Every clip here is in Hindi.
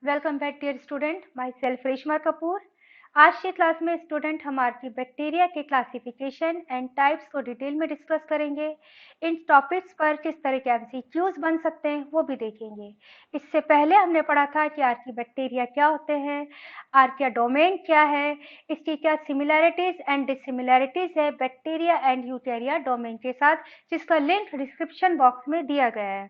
Welcome back dear student, myself Reshma Kapoor. आज की क्लास में स्टूडेंट हम आर्की बैक्टीरिया के क्लासिफिकेशन एंड टाइप्स को डिटेल में डिस्कस करेंगे। इन टॉपिक्स पर किस तरह के एमसीक्यूज बन सकते हैं वो भी देखेंगे। इससे पहले हमने पढ़ा था कि आर्की बैक्टीरिया क्या होते हैं, आर्किया डोमेन क्या है, इसकी क्या सिमिलैरिटीज एंड डिसिमिलैरिटीज है बैक्टीरिया एंड यूकेरिया डोमेन के साथ, जिसका लिंक डिस्क्रिप्शन बॉक्स में दिया गया है।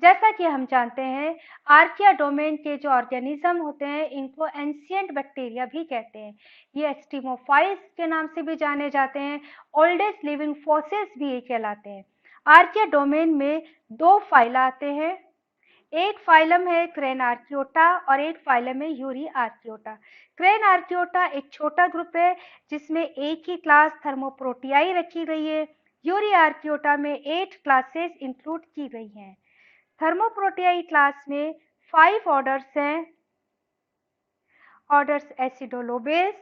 जैसा कि हम जानते हैं, आर्किया डोमेन के जो ऑर्गेनिज्म होते हैं इनको एंशियंट बैक्टीरिया भी कहते हैं। ये एक्सट्रीमोफाइल्स के नाम से भी जाने जाते हैं, ओल्डेस्ट लिविंग फॉसिल्स भी ये कहलाते हैं। आर्किया डोमेन में दो फाइला आते हैं, एक फाइलम है क्रेन आर्कियोटा और एक फाइलम है यूरी आर्कियोटा। क्रेन आर्कियोटा एक छोटा ग्रुप है जिसमें एक ही क्लास थर्मोप्रोटियाई रखी गई है। यूरी आर्कियोटा में 8 क्लासेस इंक्लूड की गई हैं। थर्मोप्रोटियाई क्लास में 5 ऑर्डर्स हैं। Orders Acidilobales,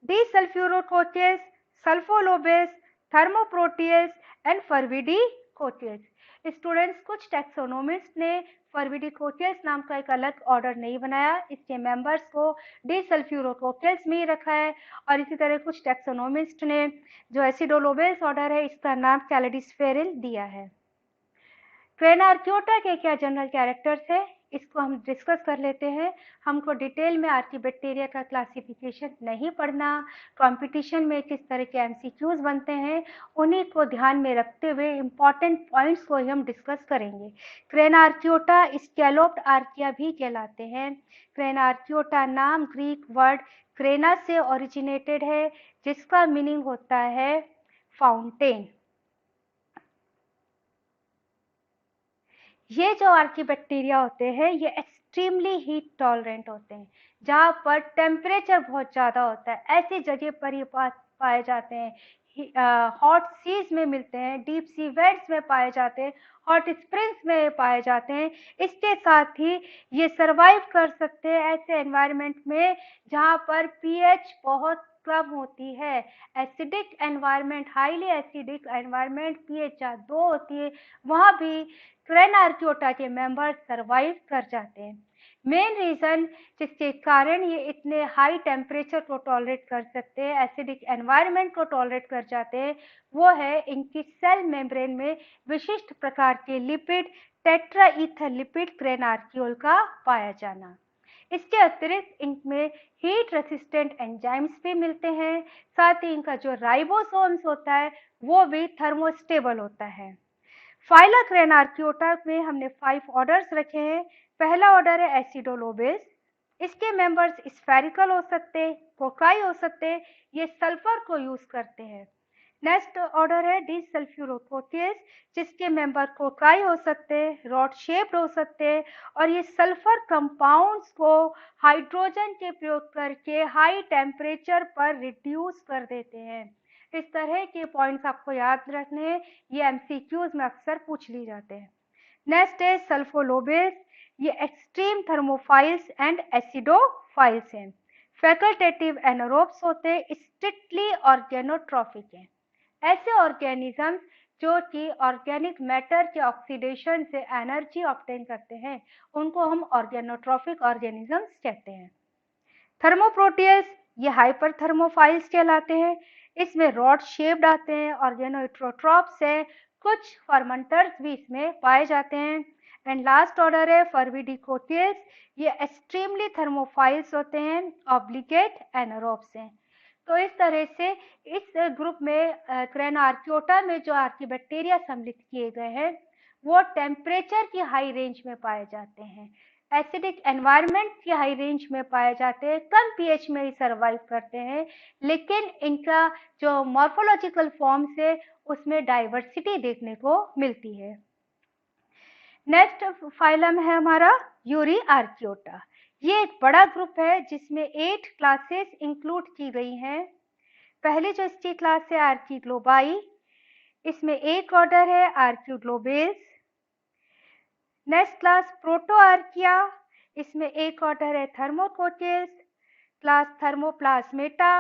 Desulfurococcales, Sulfolobales, Thermoproteales and Fervidicoccales. Students, कुछ टैक्सोनोमिस्ट ने फर्विडिकोचेस नाम का एक अलग ऑर्डर नहीं बनाया, इसके मेंबर्स को डिसल्फ्यूरोकोचेस में ही रखा है। और इसी तरह कुछ टैक्सोनोमिस्ट ने जो एसिडोलोबेस ऑर्डर है इसका नाम कैलेडिस्फेरिल दिया है। क्रेन आर्कियोटा के क्या जनरल कैरेक्टर्स है इसको हम डिस्कस कर लेते हैं। हमको डिटेल में आर्कीबैक्टीरिया का क्लासिफिकेशन नहीं पढ़ना, कंपटीशन में किस तरह के एमसीक्यूज बनते हैं उन्हीं को ध्यान में रखते हुए इंपॉर्टेंट पॉइंट्स को ही हम डिस्कस करेंगे। क्रेन आर्कियोटा स्कैलोप्ड आर्किया भी कहलाते हैं। क्रेन आर्कियोटा नाम ग्रीक वर्ड क्रेना से ओरिजिनेटेड है, जिसका मीनिंग होता है फाउंटेन। ये जो आर्कीबैक्टीरिया होते हैं ये एक्सट्रीमली हीट टॉलरेंट होते हैं। जहाँ पर टेम्परेचर बहुत ज़्यादा होता है ऐसी जगह पर ये पाए जाते हैं। हॉट सीज में मिलते हैं, डीप सी वेट्स में पाए जाते हैं, हॉट स्प्रिंग्स में पाए जाते हैं। इसके साथ ही ये सरवाइव कर सकते हैं ऐसे एनवायरनमेंट में जहाँ पर पीएच बहुत कम होती है। Acidic environment, highly acidic environment, pH 2 होती है, वहाँ भी क्रेन आर्कियोटा के मेंबर्स सरवाइव कर जाते हैं। मेन रीजन जिसके कारण ये इतने हाई टेम्परेचर को टॉलरेट कर सकते हैं, एसिडिक एनवायरनमेंट को टॉलरेट कर जाते हैं, वो है इनकी सेल मेम्ब्रेन में विशिष्ट प्रकार के लिपिड टेट्राईथर लिपिड क्रेन आर्कियोल का पाया जाना। इसके अतिरिक्त इनमें हीट रेसिस्टेंट एंजाइम्स भी मिलते हैं। साथ ही इनका जो राइबोसोम्स होता है वो भी थर्मोस्टेबल होता है। फाइला क्रेन आर्कियोटा में हमने 5 ऑर्डर्स रखे हैं। पहला ऑर्डर है एसिडोलोबेस। इसके मेंबर्स स्फेरिकल हो सकते हैं, कोकाई हो सकते हैं, ये सल्फर को यूज करते हैं। नेक्स्ट ऑर्डर है डिसल्फ्यूरोकोचेस, जिसके मेंबर कोकाई हो सकते हैं, रॉड शेप्ड हो सकते हैं और ये सल्फर कंपाउंड्स को हाइड्रोजन के प्रयोग करके हाई टेम्परेचर पर रिड्यूस कर देते हैं। इस तरह के पॉइंट्स आपको याद रखने हैं, ये एमसीक्यूज में अक्सर पूछ ली जाते हैं। नेक्स्ट है सल्फोलोबेस। ये एक्सट्रीम थर्मोफाइल्स एंड एसिडोफाइल्स हैं। फैकल्टेटिव एनारोब्स होते हैं, स्ट्रिक्टली ऑर्गेनोट्रॉफिक हैं। ऐसे ऑर्गेनिज्म जो कि ऑर्गेनिक मैटर के ऑक्सीडेशन से एनर्जी ऑब्टेन करते हैं उनको हम ऑर्गेनोट्रॉफिक ऑर्गेनिजम्स कहते हैं। थर्मोप्रोटियस ये हाइपर थर्मोफाइल्स कहलाते हैं। इसमें रॉड शेप्ड आते हैं, ऑर्गेनोट्रोट्रॉप्स हैं, कुछ फर्मेंटर्स भी इसमें पाए जाते हैं। एंड लास्ट ऑर्डर है फर्विडिकोटियस। ये एक्सट्रीमली थर्मोफाइल्स होते हैं, ऑब्लिगेट एनारोब्स हैं। तो इस तरह से इस ग्रुप में क्रेन आर्कियोटा में जो आर्कीबैक्टीरिया सम्मिलित किए गए हैं वो टेम्परेचर की हाई रेंज में पाए जाते हैं, एसिडिक एनवायरनमेंट की हाई रेंज में पाए जाते हैं, कम पीएच में ही सर्वाइव करते हैं, लेकिन इनका जो मॉर्फोलॉजिकल फॉर्म्स है उसमें डाइवर्सिटी देखने को मिलती है। नेक्स्ट फाइलम है हमारा यूरी आर्कियोटा। ये एक बड़ा ग्रुप है जिसमें 8 क्लासेस इंक्लूड की गई हैं। पहले जो इसकी क्लास है आर्कीग्लोबाई, इसमें एक ऑर्डर है आर्क्यूग्लोबेस। नेक्स्ट क्लास प्रोटोआर्किया, इसमें एक ऑर्डर है थर्मोकोटेस। क्लास थर्मोप्लाज्मेटा,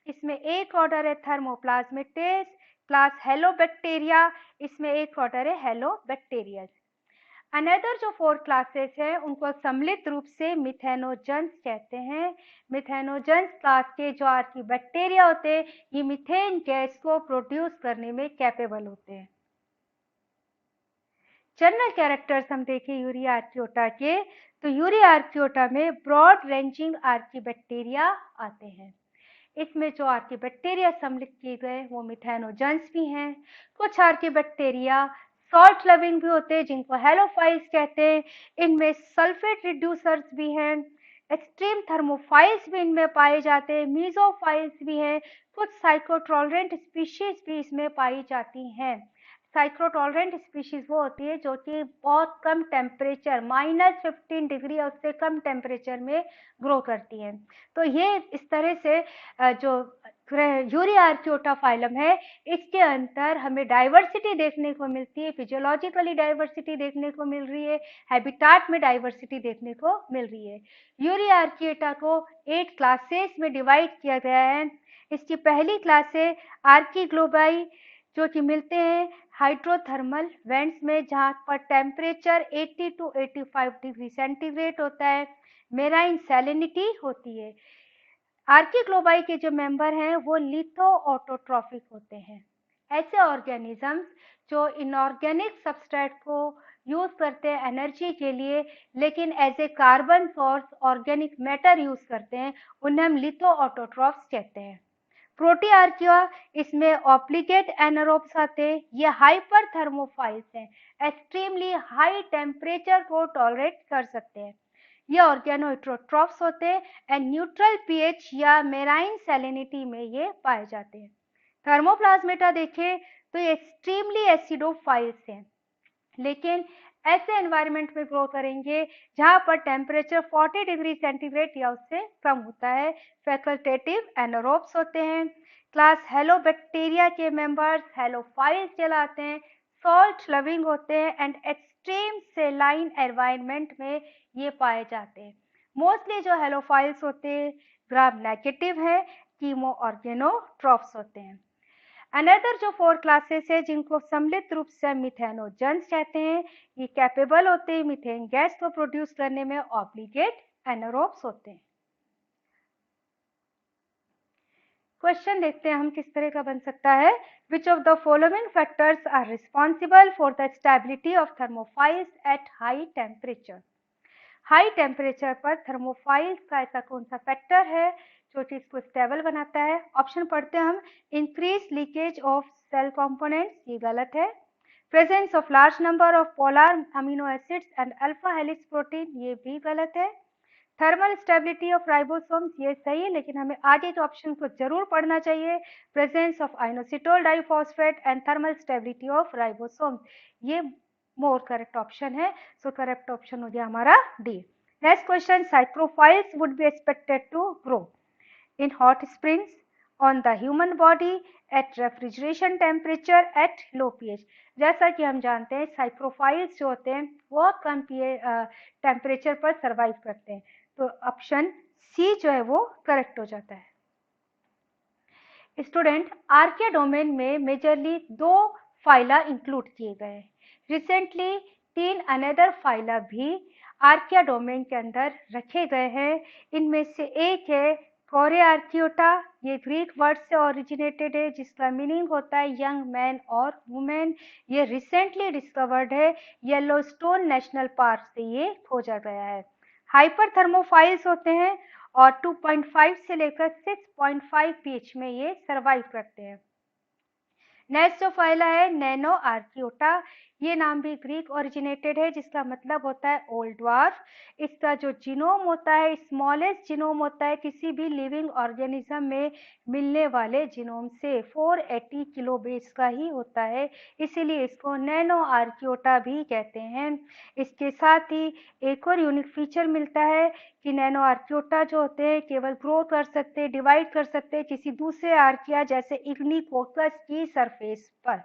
इसमें एक ऑर्डर है थर्मोप्लाज्मेटेस। क्लास हेलोबैक्टीरिया, इसमें एक ऑर्डर है हेलोबैक्टीरियस। अनदर जो 4 क्लासेस हैं उनको सम्मिलित रूप से मिथेनोजेंस कहते हैं। मिथेनोजेंस क्लास के जो आर्कीबैक्टीरिया होते हैं ये मीथेन गैस को प्रोड्यूस करने में कैपेबल होते हैं। जनरल कैरेक्टर्स हम देखें यूरिया आर्कियोटा के, तो यूरिया आर्कियोटा में ब्रॉड रेंजिंग आर्कीबैक्टीरिया आते हैं। इसमें जो आर्कीबैक्टीरिया सम्मिलित किए गए वो मिथेनोजेंस भी हैं। कुछ आर्कीबैक्टीरिया सॉल्ट लविंग भी होते हैं जिनको हेलोफाइल्स कहते हैं। इनमें सल्फेट रिड्यूसर्स भी हैं। एक्सट्रीम थर्मोफाइल्स भी इनमें पाए जाते हैं। मीजोफाइल्स भी हैं। कुछ साइक्लोटॉलरेंट स्पीशीज भी इसमें पाई जाती हैं। साइक्लोटॉलरेंट स्पीशीज वो होती है जो कि बहुत कम टेम्परेचर -15 डिग्री या उससे कम टेम्परेचर में ग्रो करती हैं। तो ये इस तरह से जो यूरिया आर्कियोटा फाइलम है इसके अंदर हमें डाइवर्सिटी देखने को मिलती है। फिजियोलॉजिकली डाइवर्सिटी देखने को मिल रही है, हैबिटाट में डाइवर्सिटी देखने को मिल रही है। यूरिया आर्कियोटा को 8 क्लासेस में डिवाइड किया गया है। इसकी पहली क्लास है आर्कीग्लोबाई, जो कि मिलते हैं हाइड्रोथर्मल वेंट्स में जहाँ पर टेम्परेचर 80 to 85 डिग्री सेंटीग्रेड होता है। मेराइन सैलिनिटी होती है। आर्कीग्लोबाई के जो मेंबर हैं वो लिथो ऑटोट्रॉफिक होते हैं। ऐसे ऑर्गेनिजम्स जो इनऑर्गेनिक सबस्ट्रेट को यूज करते हैं एनर्जी के लिए लेकिन as a carbon source organic matter use करते हैं उन्हें हम लिथो ऑटोट्रॉफ्स कहते हैं। प्रोटीआर्किया इसमें ऑब्लिगेट एनारोब्स आते हैं। ये हाइपर थर्मोफाइल्स हैं, एक्सट्रीमली हाई टेम्परेचर को टॉलरेट कर सकते हैं। ये ऑर्गेनोट्रोट्रॉफ्स होते हैं एंड न्यूट्रल पीएच या मेराइन सैलिनिटी में ये पाए जाते हैं। थर्मोप्लाज्मेटा देखें तो ये एक्सट्रीमली एसिडोफाइल्स हैं लेकिन ऐसे एनवायरनमेंट में ग्रो करेंगे जहां पर टेम्परेचर 40 डिग्री सेंटीग्रेड या उससे कम होता है। फैकल्टेटिव एनारोब्स होते हैं। क्लास हेलोबैक्टीरिया के मेंबर्स हेलोफाइल्स कहलाते हैं। सॉल्ट लविंग होते हैं एंड एक्सट्रीम सेलाइन एनवायरनमेंट में ये पाए जाते हैं। मोस्टली जो हेलोफाइल्स होते हैं ग्राम नेगेटिव है, कीमो ऑर्गेनोट्रॉफ्स होते हैं। अनदर जो 4 क्लासेस है जिनको सम्मिलित रूप से मिथेनोजेंस कहते हैं, ये कैपेबल होते हैं मीथेन गैस को प्रोड्यूस करने में, ऑब्लिगेट एनारोब्स होते हैं। क्वेश्चन देखते हैं हम किस तरह का बन सकता है। Which of the following factors are responsible for the stability of thermophiles at high temperature. High temperature पर थर्मोफाइल्स का ऐसा कौन सा फैक्टर है जो चीज को स्टेबल बनाता है। ऑप्शन पढ़ते हैं हम। Increase leakage of cell components, ये गलत है। Presence of large number of polar amino acids and alpha helix protein, ये भी गलत है। थर्मल स्टेबिलिटी ऑफ राइबोसोम्स, ये सही है लेकिन हमें आगे के ऑप्शन को जरूर पढ़ना चाहिए। Presence of inositol diphosphate and thermal stability of ribosomes, ये मोर करेक्ट ऑप्शन है। सो करेक्ट ऑप्शन हो गया हमारा D. Next question, psychrophiles would be expected to grow in hot springs on the human body at refrigeration temperature at low pH. जैसा कि हम जानते हैं साइक्रोफाइल्स जो होते हैं वो कम टेम्परेचर पर सर्वाइव करते हैं, तो ऑप्शन सी जो है वो करेक्ट हो जाता है। स्टूडेंट, आर्किया डोमेन में मेजरली 2 फाइला इंक्लूड किए गए। रिसेंटली 3 अनदर फाइला भी आर्किया डोमेन के अंदर रखे गए हैं। इनमें से एक है कोरेआर्कियोटा, ये ग्रीक वर्ड से ओरिजिनेटेड है जिसका मीनिंग होता है यंग मैन और वुमेन। ये रिसेंटली डिस्कवर्ड है, येलोस्टोन नेशनल पार्क से ये खोजा गया है। हाइपर थर्मोफाइल्स होते हैं और 2.5 से लेकर 6.5 पीएच में ये सर्वाइव करते हैं। नेक्स्ट जो फाइला है नैनो आर्कियोटा, ये नाम भी ग्रीक ओरिजिनेटेड है जिसका मतलब होता है ओल्ड ड्वार्फ। इसका जो जीनोम होता है स्मॉलेस्ट जीनोम होता है किसी भी लिविंग ऑर्गेनिज्म में मिलने वाले जीनोम से 480 किलो बेस का ही होता है, इसीलिए इसको नैनो आर्कियोटा भी कहते हैं। इसके साथ ही एक और यूनिक फीचर मिलता है कि नैनो आर्कियोटा जो होते हैं केवल ग्रो कर सकते हैं, डिवाइड कर सकते हैं किसी दूसरे आर्किया जैसे इग्निकोकस की सरफेस पर।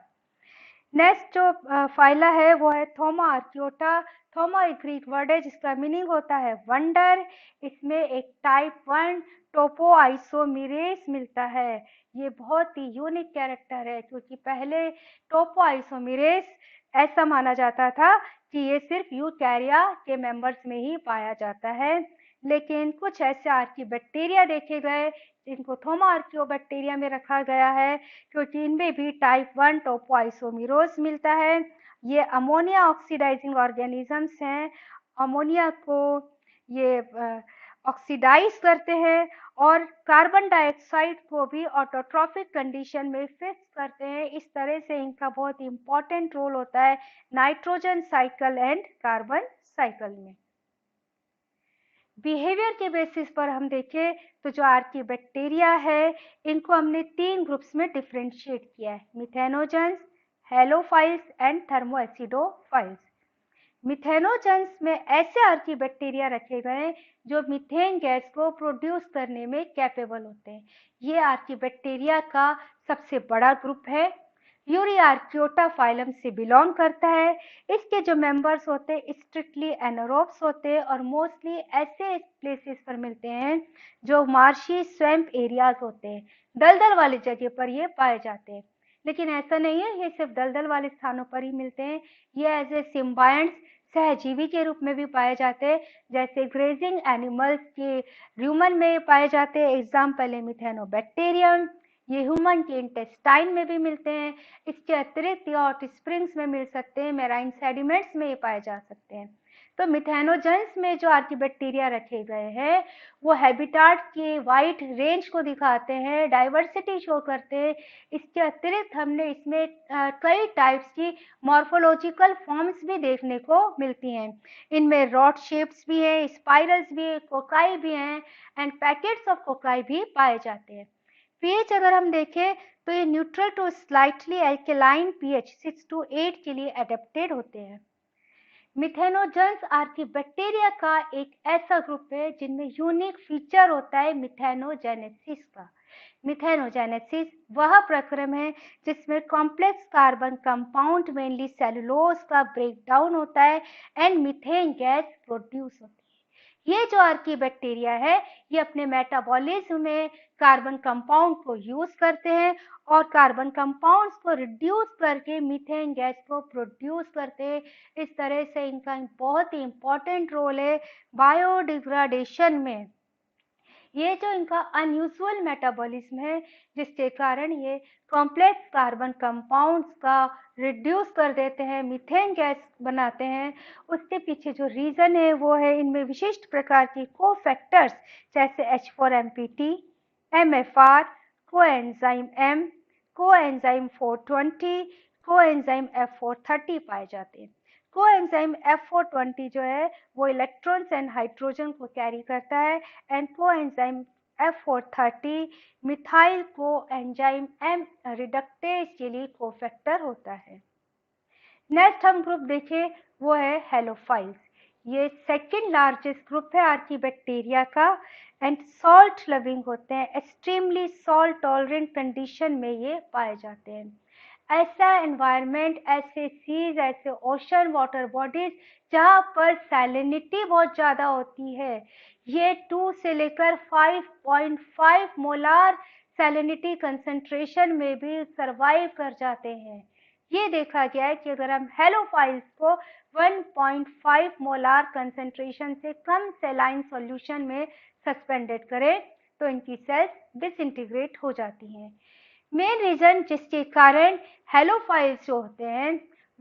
नेक्स्ट जो फाइला है वो है थोमा आर्कियोटा। थोमा एक ग्रीक वर्ड है जिसका मीनिंग होता है वंडर। इसमें एक टाइप 1 टोपो आइसोमिरेस मिलता है। ये बहुत ही यूनिक कैरेक्टर है क्योंकि पहले टोपो आइसोमिरेस ऐसा माना जाता था कि ये सिर्फ यूकैरिया के मेंबर्स में ही पाया जाता है, लेकिन कुछ ऐसे आर्कीबैक्टीरिया देखे गए जिनको थोमा आर्कियोबैक्टीरिया में रखा गया है, क्योंकि इनमें भी टाइप 1 टोपोआइसोमेरोस मिलता है। ये अमोनिया ऑक्सीडाइजिंग ऑर्गेनिजम्स हैं। अमोनिया को ये ऑक्सीडाइज करते हैं और कार्बन डाइऑक्साइड को भी ऑटोट्रॉफिक कंडीशन में फिक्स करते हैं। इस तरह से इनका बहुत इंपॉर्टेंट रोल होता है nitrogen cycle and carbon cycle में। बिहेवियर के बेसिस पर हम देखें तो जो आर्कीबैक्टीरिया है, इनको हमने 3 ग्रुप्स में डिफरेंशिएट किया है, मिथेनोजेंस, हेलोफाइल्स एंड थर्मोएसिडोफाइल्स। मिथेनोजेंस में ऐसे आर्कीबैक्टीरिया रखे गए जो मीथेन गैस को प्रोड्यूस करने में कैपेबल होते हैं। ये आर्कीबैक्टीरिया का सबसे बड़ा ग्रुप है। यूरिआर्कियोटा फाइलम से बिलोंग करता है। इसके जो मेंबर्स होते हैं स्ट्रिक्टली एनारोब्स होते हैं और मोस्टली ऐसे प्लेसेस पर मिलते हैं जो मार्शी स्वैम्प एरियाज होते हैं, दलदल वाली जगह पर ये पाए जाते हैं। लेकिन ऐसा नहीं है ये सिर्फ दलदल वाले स्थानों पर ही मिलते हैं, ये एज ए सिम्बायंट्स सहजीवी के रूप में भी पाए जाते हैं, जैसे ग्रेजिंग एनिमल्स के र्यूमन में पाए जाते हैं। एग्जाम्पल है मिथेनोबैक्टीरियम। ये ह्यूमन के इंटेस्टाइन में भी मिलते हैं। इसके अतिरिक्त ये हॉट स्प्रिंग्स में मिल सकते हैं, मेराइन सेडिमेंट्स में ये पाए जा सकते हैं। तो मिथेनोजेंस में जो आर्कीबैक्टीरिया रखे गए हैं वो हैबिटाट के वाइड रेंज को दिखाते हैं, डाइवर्सिटी शो करते हैं। इसके अतिरिक्त हमने इसमें कई टाइप्स की मॉर्फोलॉजिकल फॉर्म्स भी देखने को मिलती हैं। इनमें रॉड शेप्स भी हैं, स्पाइरल्स भी, कोकाई भी हैं एंड पैकेट्स ऑफ कोकाई भी पाए जाते हैं। पीएच अगर हम देखें तो ये neutral to slightly alkaline pH 6 to 8 के लिए एडेप्टेड होते हैं। मिथेनोजेंस आर्कीबैक्टीरिया का एक ऐसा ग्रुप है जिनमें यूनिक फीचर होता है मिथेनोजेनेसिस का। मिथेनोजेनेसिस वह प्रक्रम है जिसमें complex carbon compound mainly cellulose का ब्रेकडाउन होता है एंड मीथेन गैस प्रोड्यूस होती है। ये जो आर्कीबैक्टीरिया है ये अपने मेटाबॉलिज्म में कार्बन कंपाउंड को यूज करते हैं और कार्बन कंपाउंड्स को रिड्यूस करके मीथेन गैस को प्रोड्यूस करते हैं। इस तरह से इनका बहुत ही इंपॉर्टेंट रोल है बायोडिग्रेडेशन में। ये जो इनका अनयूजुअल मेटाबॉलिज्म है जिसके कारण ये कॉम्प्लेक्स कार्बन कंपाउंड्स का रिड्यूस कर देते हैं, मीथेन गैस बनाते हैं, उसके पीछे जो रीज़न है वो है इनमें विशिष्ट प्रकार की कोफैक्टर्स जैसे H4MPT, MFR, coenzyme M, coenzyme 420, coenzyme F430 पाए जाते हैं। कोएंजाइम F420 जो है वो इलेक्ट्रॉन्स एंड हाइड्रोजन को कैरी करता है and coenzyme F430 methyl coenzyme M reductase के लिए कोफैक्टर होता है। नेक्स्ट हम ग्रुप देखें वो है हेलोफाइल्स। ये सेकेंड लार्जेस्ट ग्रुप है आर्कीबैक्टीरिया का एंड सॉल्ट लविंग होते हैं, एक्सट्रीमली सॉल्ट टॉलरेंट कंडीशन में ये पाए जाते हैं। ऐसा एनवायरनमेंट, ऐसे सीज, ऐसे ओशन वाटर बॉडीज जहाँ पर सैलिनिटी बहुत ज़्यादा होती है, ये 2 से लेकर 5.5 मोलार सैलिनिटी कंसंट्रेशन में भी सरवाइव कर जाते हैं। ये देखा गया है कि अगर हम हेलोफाइल्स को 1.5 मोलार कंसंट्रेशन से कम सेलाइन सॉल्यूशन में सस्पेंडेड करें तो इनकी सेल्स डिसइंटीग्रेट हो जाती हैं। मेन रीज़न जिसके कारण हेलोफाइल्स जो होते हैं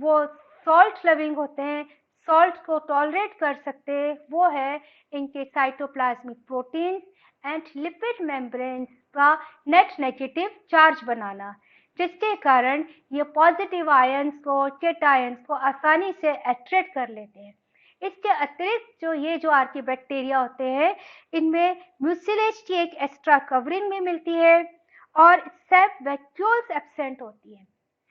वो सॉल्ट लविंग होते हैं, सॉल्ट को टॉलरेट कर सकते हैं, वो है इनके cytoplasmic proteins and lipid membranes का नेट नेगेटिव चार्ज बनाना, जिसके कारण ये पॉजिटिव आयंस को, केटायंस को आसानी से अट्रैक्ट कर लेते हैं। इसके अतिरिक्त ये जो आर्कीबैक्टीरिया होते हैं इनमें म्यूसिलेज की एक एक्स्ट्रा कवरिंग भी मिलती है और सेल्फ वैक्यूल्स एब्सेंट होती है।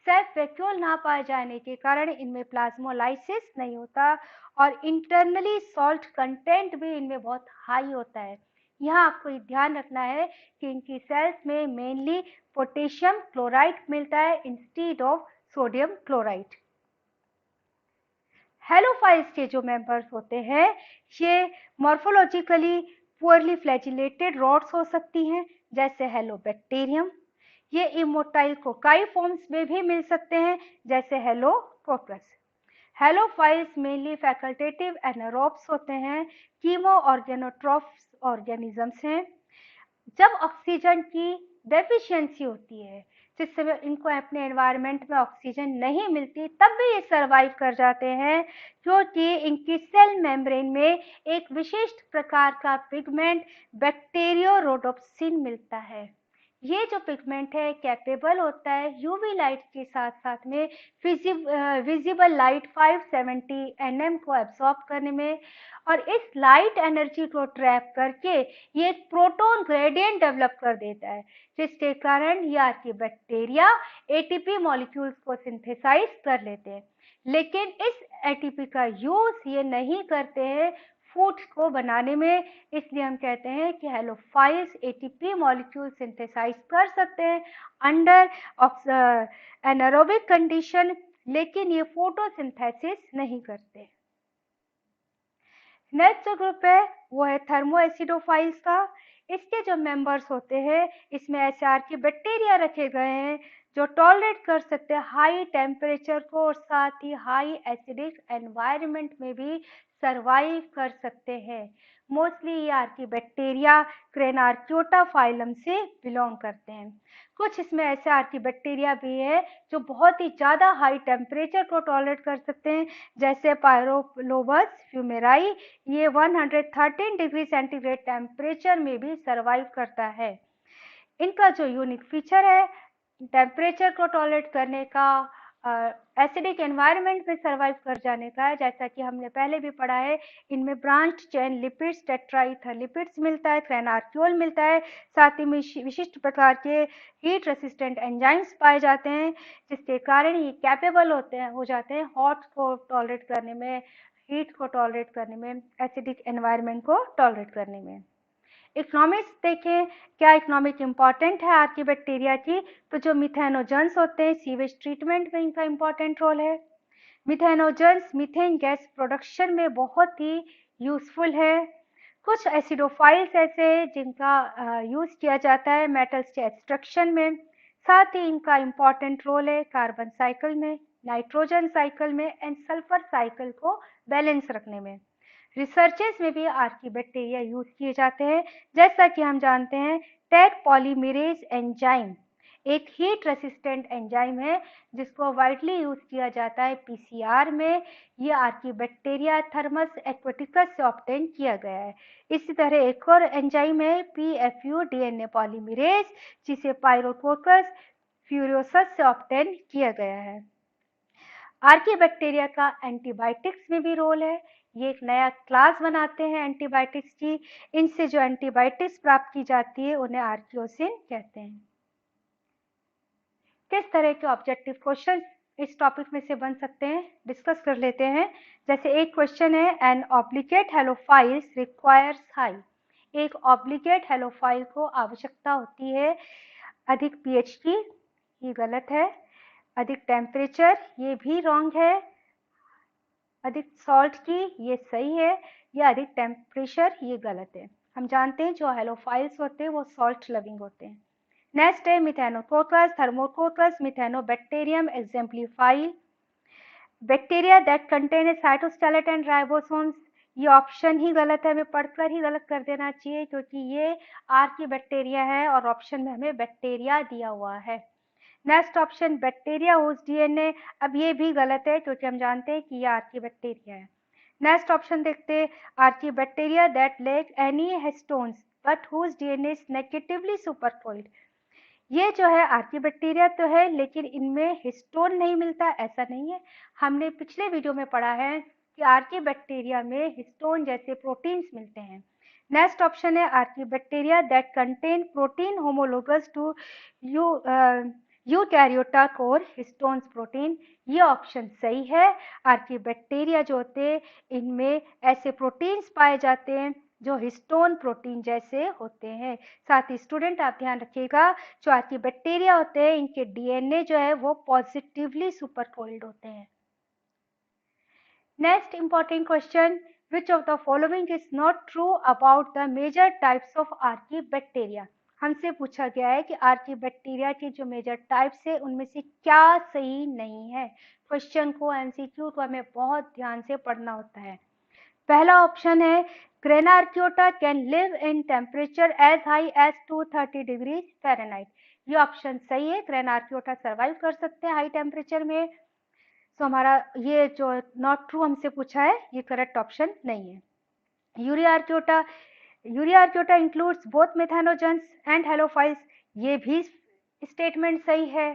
सेल्फ वैक्यूल ना पाए जाने के कारण इनमें प्लाज्मोलाइसिस नहीं होता और इंटरनली सॉल्ट कंटेंट भी इनमें बहुत हाई होता है। यहाँ आपको ध्यान रखना है कि इनकी सेल्स में मेनली पोटेशियम क्लोराइड मिलता है instead of sodium chloride. Halophiles के जो मेंबर्स होते हैं ये मॉर्फोलॉजिकली पुअरली फ्लैजिलेटेड रॉड्स हो सकती हैं जैसे हेलोबैक्टीरियम। ये इमोटाइल कोकाई फॉर्म्स में भी मिल सकते हैं जैसे halococci. Coccus. Halophiles mainly facultative anaerobes होते हैं, कीमो ऑर्गेनोट्रॉफ्स ऑर्गेनिजम्स हैं। जब ऑक्सीजन की डेफिशिएंसी होती है, जिससे इनको अपने एनवायरनमेंट में ऑक्सीजन नहीं मिलती, तब भी ये सर्वाइव कर जाते हैं, क्योंकि इनकी सेल मेम्ब्रेन में एक विशिष्ट प्रकार का पिगमेंट बैक्टीरियोरोडोप्सिन मिलता है। ये जो पिगमेंट है कैपेबल होता है यूवी लाइट के साथ साथ में विजिबल लाइट 570 nm को एब्सॉर्ब करने में, और इस लाइट एनर्जी को ट्रैप करके ये एक प्रोटॉन ग्रेडियंट डेवलप कर देता है, जिसके कारण ये आर्किबैक्टीरिया एटीपी मॉलिक्यूल्स को सिंथेसाइज कर लेते हैं। लेकिन इस एटीपी का यूज ये नहीं करते हैं फूड को बनाने में, इसलिए हम कहते हैं कि हेलोफाइल्स एटीपी मॉलिक्यूल सिंथेसाइज कर सकते हैं अंडर एनारोबिक कंडीशन, लेकिन ये फोटोसिंथेसिस नहीं करते। नेक्स्ट जो ग्रुप है वो है थर्मोएसिडोफाइल्स का। इसके जो मेंबर्स होते हैं, इसमें ऐसे आर्किबैक्टीरिया रखे गए हैं जो टॉलरेट कर सकते हैं हाई टेम्परेचर को और साथ ही हाई एसिडिक एनवायरनमेंट में भी सरवाइव कर सकते हैं। मोस्टली ये आर्किबैक्टीरिया क्रेनार्क्योटा फाइलम से बिलोंग करते हैं। कुछ इसमें ऐसे आर्किबैक्टीरिया भी है जो बहुत ही ज़्यादा हाई टेम्परेचर को टॉलरेट कर सकते हैं, जैसे पायरोलोबस फ्यूमेराई। ये 113 डिग्री सेंटीग्रेड टेम्परेचर में भी सर्वाइव करता है। इनका जो यूनिक फीचर है टेम्परेचर को टॉलरेट करने का, एसिडिक एनवायरनमेंट में सर्वाइव कर जाने का है, जैसा कि हमने पहले भी पढ़ा है। इनमें ब्रांच चेन लिपिड्स, टेट्राइथर मिलता है, क्रेनार्क्योल मिलता है, साथ ही में विशिष्ट प्रकार के हीट रेसिस्टेंट एंजाइम्स पाए जाते हैं, जिसके कारण ये कैपेबल हो जाते हैं हॉट को टॉलरेट करने में, हीट को टॉलरेट करने में, एसिडिक एनवायरनमेंट को टॉलरेट करने में। इकोनॉमिक्स देखें, क्या इकोनॉमिक इम्पॉर्टेंट है आर्किबैक्टीरिया की, तो जो मिथेनोजन्स होते हैं सीवेज ट्रीटमेंट में इनका इम्पॉर्टेंट रोल है। मिथेनोजन्स मीथेन गैस प्रोडक्शन में बहुत ही यूजफुल है। कुछ एसिडोफाइल्स ऐसे हैं जिनका यूज किया जाता है मेटल्स के एक्सट्रैक्शन में, साथ ही इनका इम्पॉर्टेंट रोल है कार्बन साइकिल में, नाइट्रोजन साइकिल में एंड सल्फर साइकिल को बैलेंस रखने में। रिसर्चेस में भी आर्किबैक्टीरिया यूज किए जाते हैं, जैसा कि हम जानते हैं टैग पॉलीमरेज एंजाइम एक हीट रेसिस्टेंट एंजाइम है जिसको वाइडली यूज किया जाता है पीसीआर में। ये आर्किबैक्टीरिया थर्मस एक्वेटिकस से ऑब्टेन किया गया है। इसी तरह एक और एंजाइम है पीएफयू डीएनए पॉलीमरेज, जिसे पायरोकोकस फ्यूरियोसस से ऑब्टेन किया गया है। आर्किबैक्टीरिया का एंटीबायोटिक्स में भी रोल है। ये एक नया क्लास बनाते हैं एंटीबायोटिक्स की। इनसे जो एंटीबायोटिक्स प्राप्त की जाती है उन्हें आर्कियोसिन कहते हैं। किस तरह के ऑब्जेक्टिव क्वेश्चन इस टॉपिक में से बन सकते हैं, डिस्कस कर लेते हैं। जैसे एक क्वेश्चन है, an obligate halophiles requires high. एक ऑब्लिगेट हेलोफाइल को आवश्यकता होती है अधिक पीएच की, ये गलत है। अधिक टेम्परेचर, ये भी रॉन्ग है। अधिक सॉल्ट की, ये सही है। या अधिक टेम्परेचर, ये गलत है। हम जानते हैं जो हेलोफाइल्स होते हैं वो सॉल्ट लविंग होते हैं। नेक्स्ट है Methanococcus, Thermococcus, Methanobacterium exemplify. Bacteria that contain cytoskeleton ribosomes, ये ऑप्शन ही गलत है, हमें पढ़कर ही गलत कर देना चाहिए क्योंकि ये आर्किबैक्टीरिया है और ऑप्शन में हमें बैक्टीरिया दिया हुआ है। Next option bacteria whose DNA, अब ये भी गलत है क्योंकि हम जानते हैं कि ये आर्किबैक्टीरिया है। नेक्स्ट ऑप्शन देखते हैं, archaebacteria that lack any histones but whose DNA is negatively superfold. ये जो है आर्किबैक्टीरिया तो है लेकिन इनमें हिस्टोन नहीं मिलता, ऐसा नहीं है। हमने पिछले वीडियो में पढ़ा है कि आर्किबैक्टीरिया में हिस्टोन जैसे प्रोटीन्स मिलते हैं। नेक्स्ट ऑप्शन है archaebacteria that contain protein homologous to eukaryota core histones protein, ये ऑप्शन सही है। आर्किबैक्टीरिया जो होते हैं इनमें ऐसे प्रोटीन्स पाए जाते हैं जो हिस्टोन प्रोटीन जैसे होते हैं। साथ ही स्टूडेंट आप ध्यान रखिएगा, जो आर्किबैक्टीरिया होते हैं इनके डीएनए जो है वो पॉजिटिवली सुपरफोल्ड होते हैं। Next important question, which of the following is not true about the major types of archibacteria? हमसे पूछा गया है कि आर्कीबैक्टीरिया के जो मेजर टाइप्स है उनमें से क्या सही नहीं है। क्वेश्चन को, एमसीक्यू को हमें बहुत ध्यान से पढ़ना होता है। पहला ऑप्शन है Crenarchaeota can live in temperature as high as 230 degree Fahrenheit. ये ऑप्शन सही है, क्रेना आर्कियोटा सर्वाइव कर सकते हैं हाई टेम्परेचर में। तो हमारा ये जो नॉट ट्रू हमसे पूछा है ये करेक्ट ऑप्शन नहीं है। Euryarchaeota includes both methanogens and halophiles, ये भी स्टेटमेंट सही है।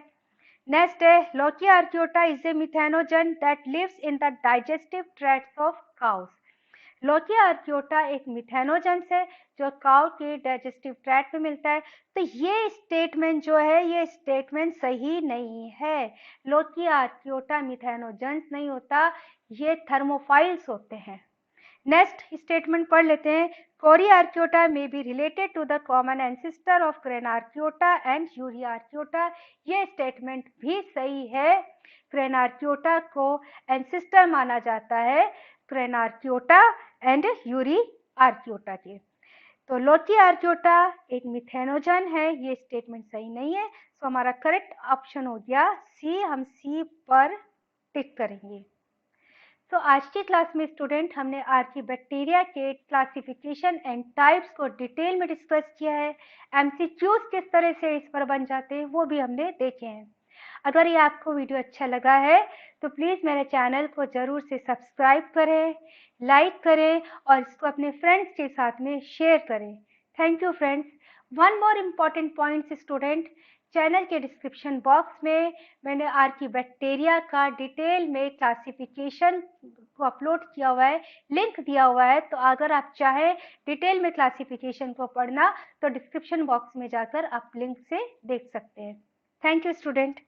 नेक्स्ट है Lokiarchaeota is a methanogen that lives in the digestive tracts of cows. Lokiarchaeota एक मिथेनोजेंस है जो काउ के डाइजेस्टिव ट्रैक्ट में मिलता है। तो ये स्टेटमेंट जो है ये स्टेटमेंट सही नहीं है। लॉकिया आर्कियोटा मिथेनोजेंस नहीं होता, ये थर्मोफाइल्स होते हैं। नेक्स्ट स्टेटमेंट पढ़ लेते हैं। Korarchaeota may be related to the common ancestor of Crenarchaeota and Euryarchaeota. ये स्टेटमेंट भी सही है। क्रेना आर्कियोटा को एंसेस्टर माना जाता है क्रेना आर्कियोटा एंड यूरी आर्कियोटा के। तो लोकी आर्कियोटा एक मिथेनोजन है, ये स्टेटमेंट सही नहीं है। तो हमारा करेक्ट ऑप्शन हो गया सी। हम सी पर टिक करेंगे। तो आज की क्लास में स्टूडेंट हमने आर्कीबैक्टीरिया के क्लासिफिकेशन एंड टाइप्स को डिटेल में डिस्कस किया है। एमसीक्यूज किस तरह से इस पर बन जाते हैं वो भी हमने देखे हैं। अगर ये आपको वीडियो अच्छा लगा है तो प्लीज़ मेरे चैनल को ज़रूर से सब्सक्राइब करें, लाइक करें और इसको अपने फ्रेंड्स के साथ में शेयर करें। Thank you friends. One more important point student, channel के डिस्क्रिप्शन बॉक्स में मैंने आर्कीबैक्टीरिया का डिटेल में क्लासिफिकेशन को अपलोड किया हुआ है, लिंक दिया हुआ है। तो अगर आप चाहें डिटेल में क्लासिफिकेशन को पढ़ना तो डिस्क्रिप्शन बॉक्स में जाकर आप लिंक से देख सकते हैं। Thank you student.